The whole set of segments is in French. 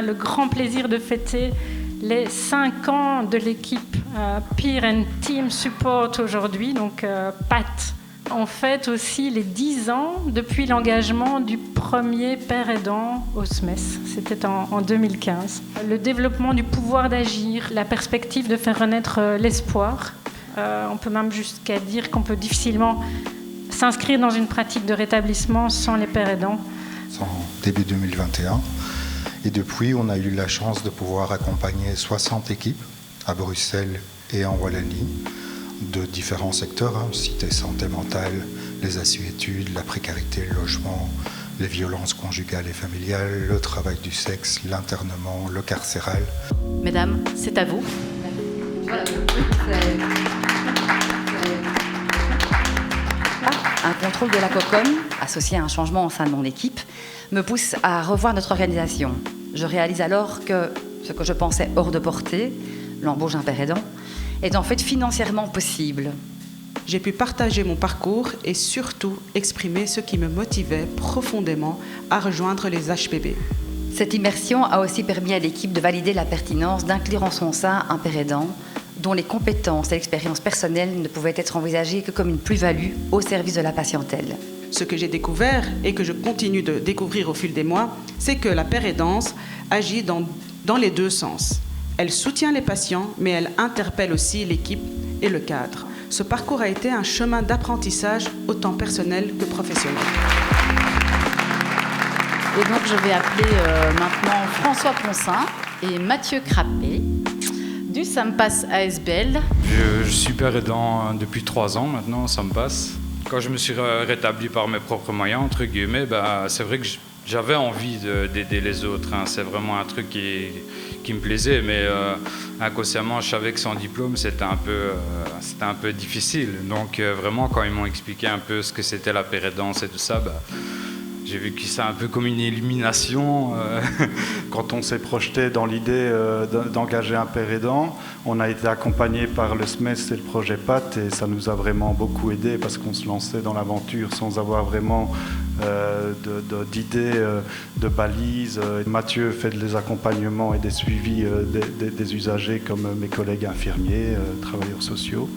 a le grand plaisir de fêter les 5 ans de l'équipe Peer and Team Support aujourd'hui, donc PAT. On fête aussi les 10 ans depuis l'engagement du premier père aidant au SMES. C'était en 2015. Le développement du pouvoir d'agir, la perspective de faire renaître l'espoir. On peut même jusqu'à dire qu'on peut difficilement s'inscrire dans une pratique de rétablissement sans les pères aidants. En début 2021. Et depuis, on a eu la chance de pouvoir accompagner 60 équipes à Bruxelles et en Wallonie, de différents secteurs, cité santé mentale, les assuétudes, la précarité, le logement, les violences conjugales et familiales, le travail du sexe, l'internement, le carcéral. Mesdames, c'est à vous. Voilà. Un contrôle de la COCOM, associé à un changement au sein de mon équipe, me pousse à revoir notre organisation. Je réalise alors que ce que je pensais hors de portée, l'embauche d'un père aidant, est en fait financièrement possible. J'ai pu partager mon parcours et surtout exprimer ce qui me motivait profondément à rejoindre les HPB. Cette immersion a aussi permis à l'équipe de valider la pertinence d'inclure en son sein un père aidant dont les compétences et l'expérience personnelle ne pouvaient être envisagées que comme une plus-value au service de la patientèle. Ce que j'ai découvert et que je continue de découvrir au fil des mois, c'est que la père-aidance agit dans les deux sens. Elle soutient les patients, mais elle interpelle aussi l'équipe et le cadre. Ce parcours a été un chemin d'apprentissage autant personnel que professionnel. Et donc je vais appeler maintenant François Poncin et Mathieu Crappé du SAMPAS ASBL. Je suis père aidant depuis 3 ans maintenant, SAMPAS. Quand je me suis rétabli par mes propres moyens, entre guillemets, c'est vrai que j'avais envie d'aider les autres. C'est vraiment un truc qui me plaisait, mais inconsciemment, je savais que sans diplôme, c'était un peu difficile. Donc vraiment, quand ils m'ont expliqué un peu ce que c'était la pérédance et tout ça, j'ai vécu ça un peu comme une élimination. Quand on s'est projeté dans l'idée d'engager un père aidant, on a été accompagné par le SMES et le projet PAT et ça nous a vraiment beaucoup aidé parce qu'on se lançait dans l'aventure sans avoir vraiment d'idées, de balises. Mathieu fait des accompagnements et des suivis des usagers comme mes collègues infirmiers, travailleurs sociaux.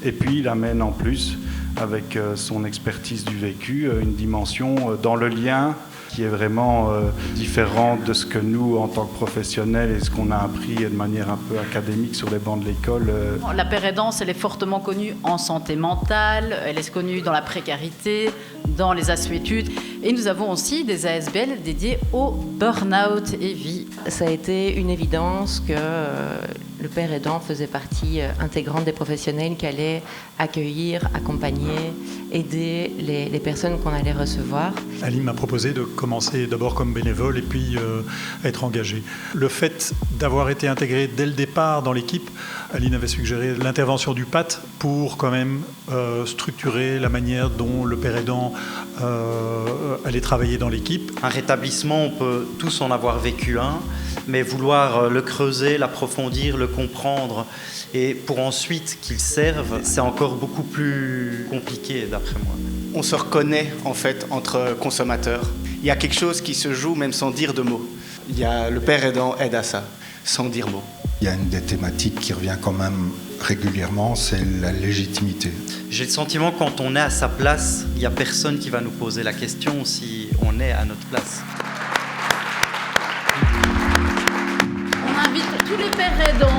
Et puis il amène en plus, avec son expertise du vécu, une dimension dans le lien qui est vraiment différente de ce que nous, en tant que professionnels, et ce qu'on a appris de manière un peu académique sur les bancs de l'école. La pérédance, elle est fortement connue en santé mentale, elle est connue dans la précarité, dans les assuétudes. Et nous avons aussi des ASBL dédiés au burn-out et vie. Ça a été une évidence que le père aidant faisait partie intégrante des professionnels qui allaient accueillir, accompagner, aider les personnes qu'on allait recevoir. Aline m'a proposé de commencer d'abord comme bénévole et puis être engagé. Le fait d'avoir été intégré dès le départ dans l'équipe, Aline avait suggéré l'intervention du PAT pour quand même structurer la manière dont le père aidant allait travailler dans l'équipe. Un rétablissement, on peut tous en avoir vécu un, mais vouloir le creuser, l'approfondir, le comprendre, et pour ensuite qu'il serve, c'est encore beaucoup plus compliqué d'après moi. On se reconnaît en fait entre consommateurs. Il y a quelque chose qui se joue même sans dire de mots. Le père aidant aide à ça, sans dire mot. Il y a une des thématiques qui revient quand même régulièrement, c'est la légitimité. J'ai le sentiment que quand on est à sa place, il n'y a personne qui va nous poser la question si on est à notre place. On invite tous les pères aidants